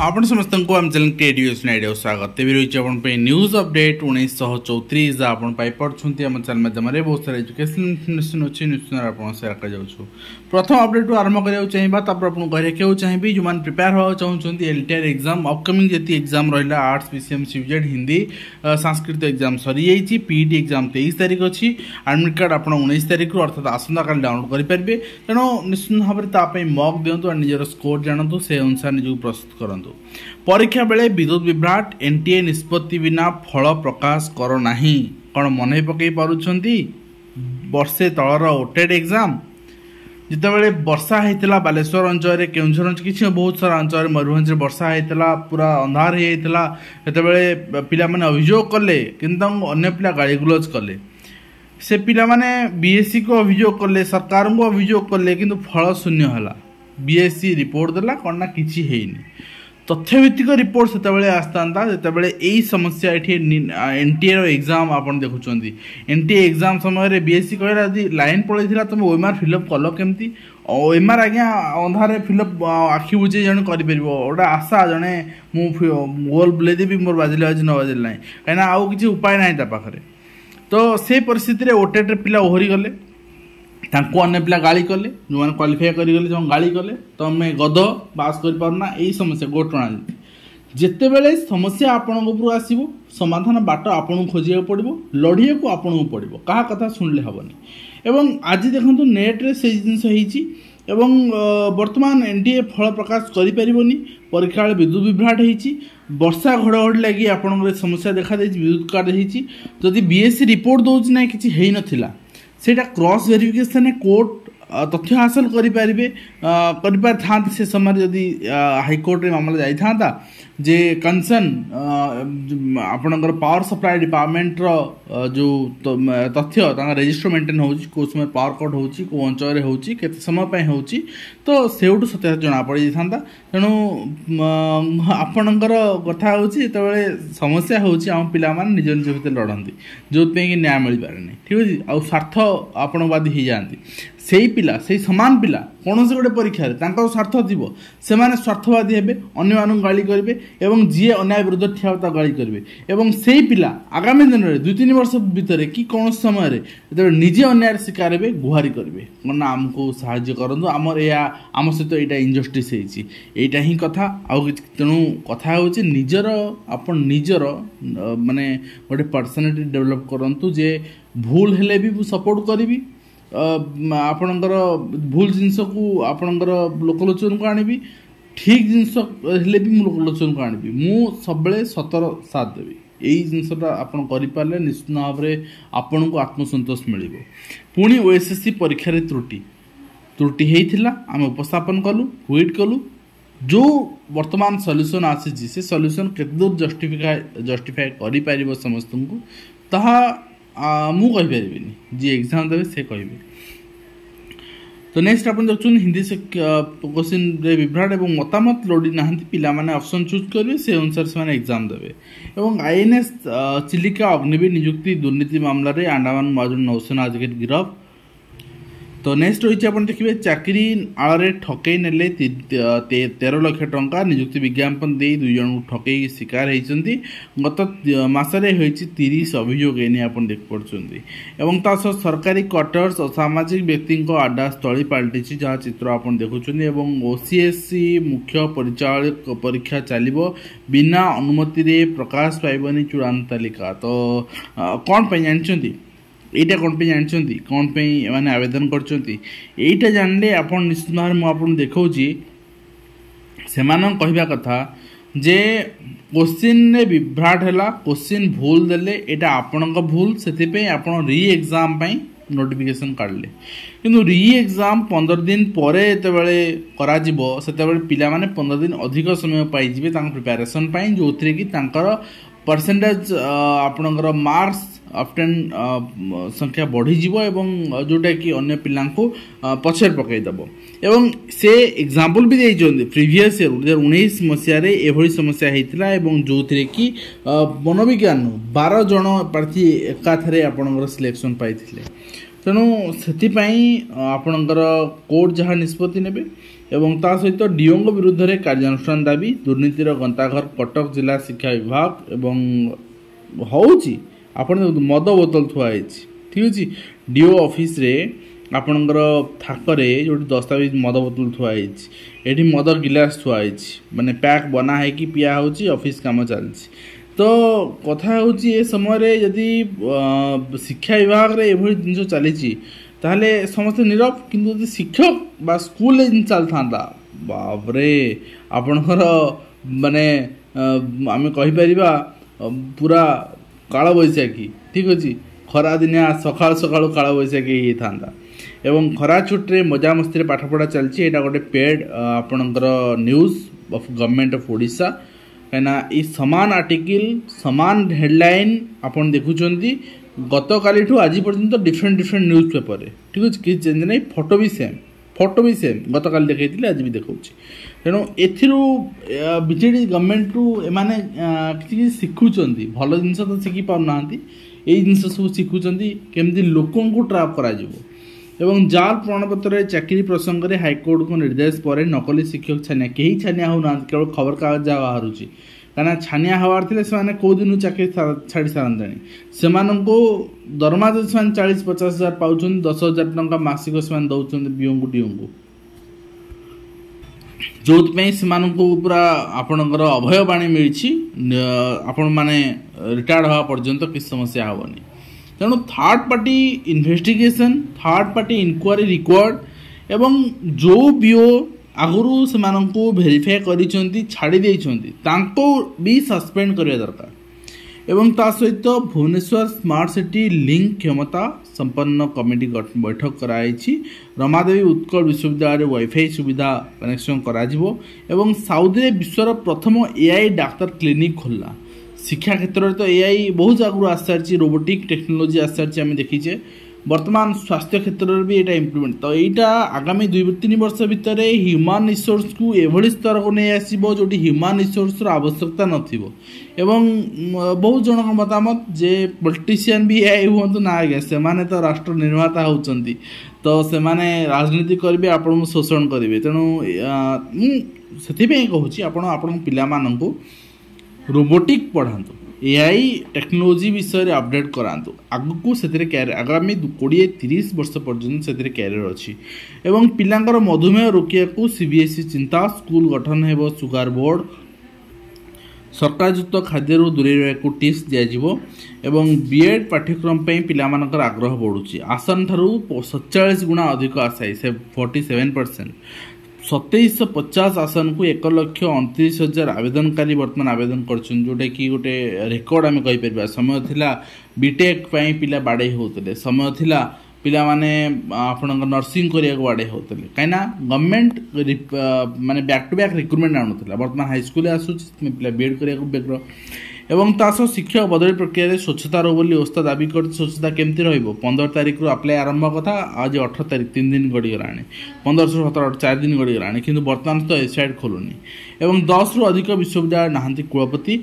आपण समस्त को आम चैनल क्रिएटिव आइडिया स्वागत तेज रही है न्यूज अपडेट 1934 जहाँ आप पाइपे आम चैनल माध्यम बहुत सारा एजुकेशन इनफर्मेशन अच्छी निश्चित आप सेयार कर प्रथम अपडेट आरंभ करने चाहिए कहना चाहिए जो मैंने प्रिपेयर होगा चाहते एलटीआर एग्जाम अपकमिंग जी एग्जाम रहा arts PCM CZ Hindi Sanskrit exam सरी जाइए पीईटी एग्जाम 23 तारीख अच्छी एडमिट कार्ड आप 19 तारीख अर्थात आसंता काल डाउनलोड करेंगे तेणु निश्चित भाव में मक दिंतु निजर स्कोर जानतु से अनुसार निजक प्रस्तुत करूँ परीक्षा बेले विद्युत विभ्राट एनटीए निष्पत्ति बिना फल प्रकाश कर नाही कौन मन पकई पारुछंती वर्षे तलर ओटेड एग्जाम जितेबाला वर्षा होता बालेश्वर अंचल केउझर अंचल किसी बहुत सारा अंचल मयूरभंज वर्षा होता पूरा अंधार होता बेले पिला माने अभियोग कले किंतु अन्य पिला गाड़ीगुलज कले से पिला माने बीएससी को अभियोग कले सरकार को अभियोग कले किंतु फल शून्य है बीएससी रिपोर्ट देला कौन ना किसी हैनी तथ्यभित्तिक रिपोर्ट से आसता जितेबाला यही समस्या ये एनटीए एग्जाम आप देखुं एनटीए एग्जाम समय बीएससी कहला लाइन पड़े तुम ओएमआर फिलअप कल केमती ओएमआर आज्ञा अंधारे फिलअप आखि बुझे जन कर गोटे आशा जड़े मुल बुलेदेवी मोर बाजिले आज न बाजिले ना कहीं आउ कि उपाय ना पाखे तो से परिस्थिति ओटेट पिला ओहरी गले अन्य पिला गाड़ी कले जो मैंने क्वालिफाई करगले जो गाड़ी कले तुम गद पास कर पारना यही समस्या घटना जिते बेले समस्या आपण उपरू आसो समाधान बाट आपन खोजा पड़ो लड़िया को आपन को पड़ो क्या कथा शुणिले हेनी एवं आज देखो नेट्रे से जिनस एवं वर्तमान एनटीए फल प्रकाश करें परीक्षा विद्युत विभ्राट होती वर्षा घड़घड़ी लगी आपण समस्या देखा विद्युत काट होती जदि बीएससी रिपोर्ट दौर ना कि है नाला सेटा क्रॉस वेरिफिकेशन कोर्ट तथ्य हासिल कर से समय जदि हाईकोर्ट रे मामला जाता जे कंसर्न आपणकर पावर सप्लाई डिपार्टमेंट रो जो तथ्य रजिस्टर मेंटेन हो समय पावर कट हो अंचल हो समय हो तो से सत्य जना पड़ जाता तेणु आपणकर कथा होते समस्या होम पिला निज निज भितर लड़ती जो कि न्याय मिल पारे ठीक अच्छे आ स्वार्थ आपणवादी हो जाती से पिला से सामान पिला कौन से गोटे परीक्षा स्वार्थ थी से स्वार्थवादी हे अन्य गाड़ी करेंगे एवं जी अन्याय विरुद्ध ठिया गाड़ी करेंगे एवं से पिला आगामी दिन में 2-3 वर्ष भितर कि कौन समय जो निजे अन्याय शिकार हे गुहारी करेंगे कौन आमको साहाय्य करूँ आमर आम सहित यहाँ इनजस्टिस होता ही कथा तेणु कथा हूँ निजर आप निजर माने गोटे पर्सनालिटी डेभलप करूँ जे भूल हेले भी सपोर्ट करी आपणकर भूल जिनस को आपणकर लोकलोचन को आनी ठीक जिनस हेले भी लोकलोचन को आनी मु सब सतर साथ देवी यही जिनसा आप करें निश्चित भाव में आपण को आत्मसंतोष मिल पुणी ओएसएससी परीक्षा त्रुटि होता आम उपस्थापन कलु ट्वीट कलु जो वर्तमान सल्यूशन आसी से सल्यूशन केते दूर जस्टिफाई कर समस्त को ताहा मु कहीपरि जी एग्जाम देवे से कहे तो नेक्स्ट आप देखुन हिंदी से क्वेश्चन विभ्राट और मतामत लोड़ी ना पिला माने ऑप्शन चूज करेंगे से अनुसार से एग्जाम देवे और आईएनएस चिलिका अग्निवीर नियुक्ति दुर्नीति मामला रे अंडमान महाजन नौसेना अधिकारी गिरफ तो नेक्स्ट रही आप देखिए चाकरी आड़ ठकई नेले 13 लाख टंका नियुक्ति विज्ञापन दे 2 जन ठकई शिकार होती गत मसरे 30 अभियोग एने आप देख पार्टी एवं ता सरकारी क्वार्टर्स असामाजिक व्यक्ति आड्डा स्थली पलटि जहाँ चित्र आप देखुं ओसीएससी मुख्य परिचालक परीक्षा चलो बिना अनुमति प्रकाश पाइबनी चूड़ांत तालिका तो कौन पे जानते यहीटा कौन पे जानते कौन पे माने आवेदन करटा जानले आप निश्चित भाव में आपको देखी से कहवा कथा जे क्वेश्चन रे विभ्राट है क्वेश्चन भूल देले एटा आपण भूल से आप री एग्जाम नोटिफिकेशन काढ़ले किंतु री एग्जाम 15 दिन पर जो पिला माने 15 दिन अधिक समय पाइबे प्रिपेरेसन जो थे कि परसेंटेज आपणकर मार्क्स ଅଫ୍ଟେନ୍ ସଂଖ୍ୟା ବଢ଼ିଯିବ ଏବଂ ଯେଉଁଟାକି ଅନ୍ୟ ପିଲାଙ୍କୁ ପଛରେ ପକାଇଦେବ। ଏବଂ ସେ ଏକ୍ଜାମ୍ପଲ୍ ବି ଦେଇଛନ୍ତି ପ୍ରିଭିୟସ୍ ଇୟର୍ 2019 ମସିହାରେ ଏଭଳି ସମସ୍ୟା ହେଇଥିଲା ଏବଂ ଯେଉଁଥିରେ କି ମନୋବିଜ୍ଞାନରୁ 12 ଜଣ ପ୍ରାର୍ଥୀ ଏକାଥରେ ଆପଣଙ୍କର ସିଲେକ୍ସନ୍ ପାଇଥିଲେ। ତେଣୁ ସେଥିପାଇଁ ଆପଣଙ୍କର କୋର୍ଟ ଯାହା ନିଷ୍ପତ୍ତି ନେବେ ଏବଂ ତା ସହିତ ଡିଓଙ୍କ ବିରୁଦ୍ଧରେ କାର୍ଯ୍ୟାନୁଷ୍ଠାନ ଦାବି ଦୁର୍ନୀତିର ଗନ୍ତାଘର କଟକ ଜିଲ୍ଲା ଶିକ୍ଷା ବିଭାଗ ଏବଂ ହେଉଛି ଆପଣ ଦେଖନ୍ତୁ ମଦ ବୋତଲ ଥୁଆ ହେଇଛି ଠିକ୍ ଅଛି ଡିଓ ଅଫିସରେ ଆପଣଙ୍କର ଥାକରେ ଯେଉଁଠି ଦସ୍ତାବିଜ ମଦ ବୋତଲ ଥୁଆ ହେଇଛି ଏଠି ମଦ ଗିଲାସ ଥୁଆ ହେଇଛି ମାନେ ପ୍ୟାକ୍ ବନା ହେଇକି ପିଆ ହେଉଛି ଅଫିସ କାମ ଚାଲିଛି। ତ କଥା ହେଉଛି ଏ ସମୟରେ ଯଦି ଶିକ୍ଷା ବିଭାଗରେ ଏଭଳି ଜିନିଷ ଚାଲିଛି ତାହେଲେ ସମସ୍ତେ ନିରବ କିନ୍ତୁ ଯଦି ଶିକ୍ଷକ ବା ସ୍କୁଲରେ ଜିନିଷ ଚାଲିଥାନ୍ତା ବାବରେ ଆପଣଙ୍କର ମାନେ ଆମେ କହିପାରିବା ପୁରା କାଳବୈଶାଖୀ ଠିକ୍ ଅଛି ଖରା ଦିନିଆ ସକାଳୁ ସକାଳୁ କାଳବୈଶାଖୀ ହେଇଥାନ୍ତା ଏବଂ ଖରା ଛୁଟିରେ ମଜାମସ୍ତିରେ ପାଠପଢ଼ା ଚାଲିଛି ଏଇଟା ଗୋଟେ ପେଡ୍ ଆପଣଙ୍କର news of government of Odisha କାହିଁକିନା ଏଇ ସମାନ ଆର୍ଟିକିଲ୍ ସମାନ ହେଡ଼ଲାଇନ୍ ଆପଣ ଦେଖୁଛନ୍ତି ଗତକାଲିଠୁ ଆଜି ପର୍ଯ୍ୟନ୍ତ ଡିଫରେଣ୍ଟ ନ୍ୟୁଜ୍ ପେପରରେ ଠିକ୍ ଅଛି କିଛି ଚେଞ୍ଜ ନାହିଁ ଫଟୋ ବି ସେମ୍ ଗତକାଲି ଦେଖାଇଥିଲେ ଆଜି ବି ଦେଖାଉଛି। ତେଣୁ ଏଥିରୁ ବିଜେଡ଼ି ଗଭର୍ଣ୍ଣମେଣ୍ଟରୁ ଏମାନେ କିଛି ଶିଖୁଛନ୍ତି ଭଲ ଜିନିଷ ତ ଶିଖି ପାରୁନାହାନ୍ତି ଏଇ ଜିନିଷ ସବୁ ଶିଖୁଛନ୍ତି କେମିତି ଲୋକଙ୍କୁ ଟ୍ରାପ୍ କରାଯିବ ଏବଂ ଜାଲ୍ ପ୍ରମାଣପତ୍ରରେ ଚାକିରି ପ୍ରସଙ୍ଗରେ ହାଇକୋର୍ଟଙ୍କ ନିର୍ଦ୍ଦେଶ ପରେ ନକଲି ଶିକ୍ଷକ ଛାନିଆ କେହି ଛାନିଆ ହେଉନାହାନ୍ତି କେବଳ ଖବରକାଗଜ ଯାହା ବାହାରୁଛି କାହିଁକିନା ଛାନିଆ ହେବାର ଥିଲେ ସେମାନେ କେଉଁ ଦିନୁ ଚାକିରି ଛାଡ଼ି ସାରନ୍ତାଣି ସେମାନଙ୍କୁ ଦରମା ଯଦି ସେମାନେ 40-50 ହଜାର ପାଉଛନ୍ତି 10,000 ଟଙ୍କା ମାସିକ ସେମାନେ ଦେଉଛନ୍ତି ବିଓଙ୍କୁ ଡିଓଙ୍କୁ ଯେଉଁଥିପାଇଁ ସେମାନଙ୍କୁ ପୁରା ଆପଣଙ୍କର ଅଭୟବାଣୀ ମିଳିଛି ଆପଣମାନେ ରିଟାୟାର୍ଡ଼ ହେବା ପର୍ଯ୍ୟନ୍ତ କିଛି ସମସ୍ୟା ହେବନି। ତେଣୁ third party investigation third party inquiry required ଏବଂ ଯେଉଁ ବିଓ ଆଗରୁ ସେମାନଙ୍କୁ ଭେରିଫାଏ କରିଛନ୍ତି ଛାଡ଼ି ଦେଇଛନ୍ତି ତାଙ୍କୁ ବି ସସ୍ପେଣ୍ଡ କରିବା ଦରକାର ଏବଂ ତା ସହିତ ଭୁବନେଶ୍ୱର ସ୍ମାର୍ଟ ସିଟି ଲିଙ୍କ୍ କ୍ଷମତା ସମ୍ପନ୍ନ କମିଟି ବୈଠକ କରାଯାଇଛି ରମାଦେବୀ ଉତ୍କଳ ବିଶ୍ୱବିଦ୍ୟାଳୟରେ ୱାଇଫାଇ ସୁବିଧା କନେକ୍ସନ୍ କରାଯିବ ଏବଂ ସାଉଦିରେ ବିଶ୍ୱର ପ୍ରଥମ ଏଆଇ ଡାକ୍ତର କ୍ଲିନିକ୍ ଖୋଲିଲା। ଶିକ୍ଷା କ୍ଷେତ୍ରରେ ତ ଏଆଇ ବହୁତ ଆଗରୁ ଆସିସାରିଛି ରୋବୋଟିକ୍ ଟେକ୍ନୋଲୋଜି ଆସିସାରିଛି ଆମେ ଦେଖିଛେ ବର୍ତ୍ତମାନ ସ୍ୱାସ୍ଥ୍ୟ କ୍ଷେତ୍ରରେ ବି ଏଇଟା ଇମ୍ପ୍ରୁଭମେଣ୍ଟ ତ ଏଇଟା ଆଗାମୀ 2-3 ବର୍ଷ ଭିତରେ ହ୍ୟୁମାନ୍ ରିସୋର୍ସକୁ ଏଭଳି ସ୍ତରକୁ ନେଇ ଆସିବ ଯେଉଁଠି ହ୍ୟୁମାନ୍ ରିସୋର୍ସର ଆବଶ୍ୟକତା ନଥିବ ଏବଂ ବହୁତ ଜଣଙ୍କ ମତାମତ ଯେ ପଲିଟିସିଆନ୍ ବି ଏଆଇ ହୁଅନ୍ତୁ ନା ଆଜ୍ଞା ସେମାନେ ତ ରାଷ୍ଟ୍ର ନିର୍ମାତା ହେଉଛନ୍ତି ତ ସେମାନେ ରାଜନୀତି କରିବେ ଆପଣଙ୍କୁ ଶୋଷଣ କରିବେ। ତେଣୁ ମୁଁ ସେଥିପାଇଁ କହୁଛି ଆପଣ ଆପଣଙ୍କ ପିଲାମାନଙ୍କୁ ରୋବୋଟିକ୍ ପଢ଼ାନ୍ତୁ ଏଆଇ ଟେକ୍ନୋଲୋଜି ବିଷୟରେ ଅପଡେଟ୍ କରାନ୍ତୁ ଆଗକୁ ସେଥିରେ ଆଗାମୀ 20-30 ବର୍ଷ ପର୍ଯ୍ୟନ୍ତ ସେଥିରେ କ୍ୟାରିୟର ଅଛି ଏବଂ ପିଲାଙ୍କର ମଧୁମେହ ରୋକିବାକୁ ସିବିଏସ୍ଇ ଚିନ୍ତା ସ୍କୁଲ ଗଠନ ହେବ ସୁଗାର ବୋର୍ଡ଼ ସରକାରଯୁକ୍ତ ଖାଦ୍ୟରୁ ଦୂରେଇ ରହିବାକୁ ଟିପ୍ସ ଦିଆଯିବ ଏବଂ ବିଏଡ୍ ପାଠ୍ୟକ୍ରମ ପାଇଁ ପିଲାମାନଙ୍କର ଆଗ୍ରହ ବଢ଼ୁଛି ଆସନ ଠାରୁ 47 ଗୁଣା ଅଧିକ ଆଶାୟୀ 47%। 2750 ଆସନକୁ 1,29,000 ଆବେଦନକାରୀ ବର୍ତ୍ତମାନ ଆବେଦନ କରିଛନ୍ତି ଯେଉଁଟାକି ଗୋଟେ ରେକର୍ଡ଼ ଆମେ କହିପାରିବା। ସମୟ ଥିଲା ବିଟେକ୍ ପାଇଁ ପିଲା ବାଡ଼େଇ ହେଉଥିଲେ ସମୟ ଥିଲା ପିଲାମାନେ ଆପଣଙ୍କ ନର୍ସିଂ କରିବାକୁ ବାଡ଼େଇ ହେଉଥିଲେ କାହିଁକିନା ଗଭର୍ଣ୍ଣମେଣ୍ଟ ମାନେ ବ୍ୟାକ୍ ଟୁ ବ୍ୟାକ୍ ରିକ୍ରୁଟମେଣ୍ଟ ଆଣୁଥିଲା ବର୍ତ୍ତମାନ ହାଇସ୍କୁଲରେ ଆସୁଛି ପିଲା ବିଏଡ୍ କରିବାକୁ ବ୍ୟଗ୍ର ଏବଂ ତା ସହ ଶିକ୍ଷକ ବଦଳି ପ୍ରକ୍ରିୟାରେ ସ୍ୱଚ୍ଛତା ରହୁ ବୋଲି ଓସ୍ତା ଦାବି କରିଛି। ସ୍ୱଚ୍ଛତା କେମିତି ରହିବ 15 ତାରିଖରୁ ଆପ୍ଲାଏ ଆରମ୍ଭ କଥା ଆଜି 18 ତାରିଖ 3 ଦିନ ଗଡ଼ିଗଲାଣି 15-17 4 ଦିନ ଗଡ଼ିଗଲାଣି କିନ୍ତୁ ବର୍ତ୍ତମାନ ତ ୱେବସାଇଟ୍ ଖୋଲୁନି ଏବଂ 10ରୁ ଅଧିକ ବିଶ୍ୱବିଦ୍ୟାଳୟ ନାହାନ୍ତି କୁଳପତି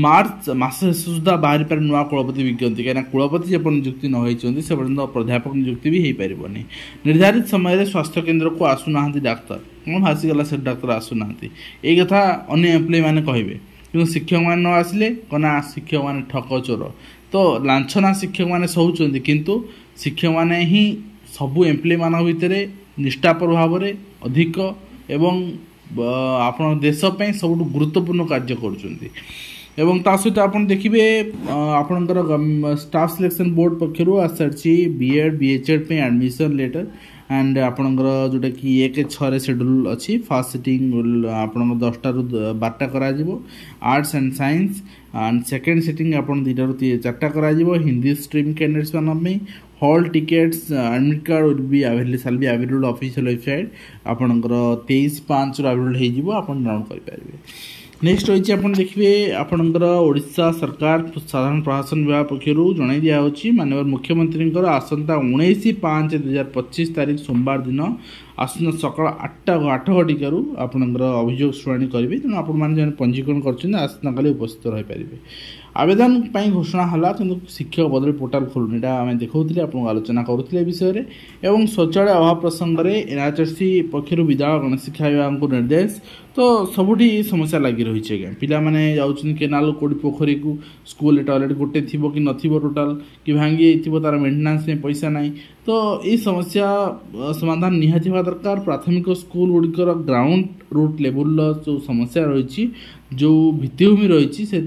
ମାର୍ଚ୍ଚ ମାସ ଶେଷ ସୁଦ୍ଧା ବାହାରିପାରେ ନୂଆ କୁଳପତି ବିଜ୍ଞପ୍ତି କାହିଁକିନା କୁଳପତି ଯେପର୍ଯ୍ୟନ୍ତ ନିଯୁକ୍ତି ନ ହୋଇଛନ୍ତି ସେ ପର୍ଯ୍ୟନ୍ତ ପ୍ରାଧ୍ୟାପକ ନିଯୁକ୍ତି ବି ହୋଇପାରିବନି। ନିର୍ଦ୍ଧାରିତ ସମୟରେ ସ୍ୱାସ୍ଥ୍ୟକେନ୍ଦ୍ରକୁ ଆସୁନାହାନ୍ତି ଡାକ୍ତର କ'ଣ ଭାସିଗଲା ସେ ଡାକ୍ତର ଆସୁନାହାନ୍ତି ଏଇ କଥା ଅନ୍ୟ ଏମ୍ପ୍ଲୟିମାନେ କହିବେ କିନ୍ତୁ ଶିକ୍ଷକମାନେ ନ ଆସିଲେ କ'ଣ ନା ଶିକ୍ଷକମାନେ ଠକ ଚୋର ତ ଲାଞ୍ଛନା ଶିକ୍ଷକମାନେ ସହୁଛନ୍ତି କିନ୍ତୁ ଶିକ୍ଷକମାନେ ହିଁ ସବୁ ଏମ୍ପ୍ଲୟିମାନଙ୍କ ଭିତରେ ନିଷ୍ଠାପର ଭାବରେ ଅଧିକ ଏବଂ ଆପଣ ଦେଶ ପାଇଁ ସବୁଠୁ ଗୁରୁତ୍ୱପୂର୍ଣ୍ଣ କାର୍ଯ୍ୟ କରୁଛନ୍ତି ଏବଂ ତା ସହିତ ଆପଣ ଦେଖିବେ ଆପଣଙ୍କର ଷ୍ଟାଫ୍ ସିଲେକ୍ସନ୍ ବୋର୍ଡ଼ ପକ୍ଷରୁ ଆସିସାରିଛି ବିଏଡ୍ ବିଏଚ୍ଏଡ୍ ପାଇଁ ଆଡ଼ମିସନ୍ ଲେଟର ଆଣ୍ଡ ଆପଣଙ୍କର ଯେଉଁଟାକି 1-6ରେ ସେଡ୍ୟୁଲ୍ ଅଛି ଫାର୍ଷ୍ଟ ସିଟିଂ ଆପଣଙ୍କର 10ଟାରୁ 12ଟା କରାଯିବ arts and science and second sitting ଆପଣ 2ଟାରୁ 4ଟା କରାଯିବ ହିନ୍ଦୀ ଷ୍ଟ୍ରିମ୍ କ୍ୟାଣ୍ଡିଡେଟ୍ସ ମାନଙ୍କ ପାଇଁ ହଲ୍ ଟିକେଟ୍ସ ଆଡମିଟ୍ କାର୍ଡ଼ ସାଲ୍ ବି ଆଭେଲେବୁଲ୍ ଅଫିସିଆଲ୍ ୱେବସାଇଟ୍ ଆପଣଙ୍କର 23/5ରୁ ଆଭେଲେବୁଲ୍ ହେଇଯିବ ଆପଣ ଡାଉନଲୋଡ଼ କରିପାରିବେ नेक्स्ट रही आप देखिए आपणकर ओडिशा सरकार साधारण प्रशासन विभाग पक्षर जन दिखाई माननीय मुख्यमंत्री आसंता 19/5/2025 तारीख सोमवार दिन आसन सकाल 8 घटिकार आपणकर अभियोग शुणी करेंगे तेणु आपने पंजीकरण कर उपस्थित रही पारे आवेदन घोषणा है कि शिक्षक बदली पोर्टाल खोलुनी आम देखा आपको आलोचना करुले विषय एवं शौचालय अभाव प्रसंग में एनआरसी पक्षर विद्यालय गणशिक्षा शिक्षा विभाग को निर्देश तो सबुठी समस्या लगी रही है आज्ञा पिला माने जाउछन केनाल कोडी पोखरी को स्कूल टॉयलेट गोटे थी कि नथिबो टोटाल कि भांगी थी तार मेन्टेनान्स में पैसा नहीं तो ये समस्या समाधान निहाती होगा दरकार प्राथमिक स्कूल गुड़िकर ग्राउंड रूट लेवल जो समस्या रही जो भित्तिभूमि रही से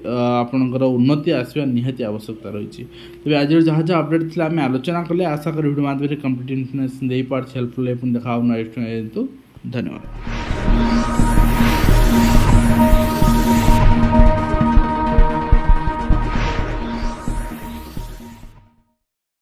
आपणकर उन्नति आसवा निहाती आवश्यकता रही तेज आज जहाँ जहाँ अपडेट थी आम आलोचना कले आशा कर वीडियो माध्यम कंप्लीट इनफर्मेशन दे पार्छ हेल्पफुल देखा नेक्स्ट धन्यवाद।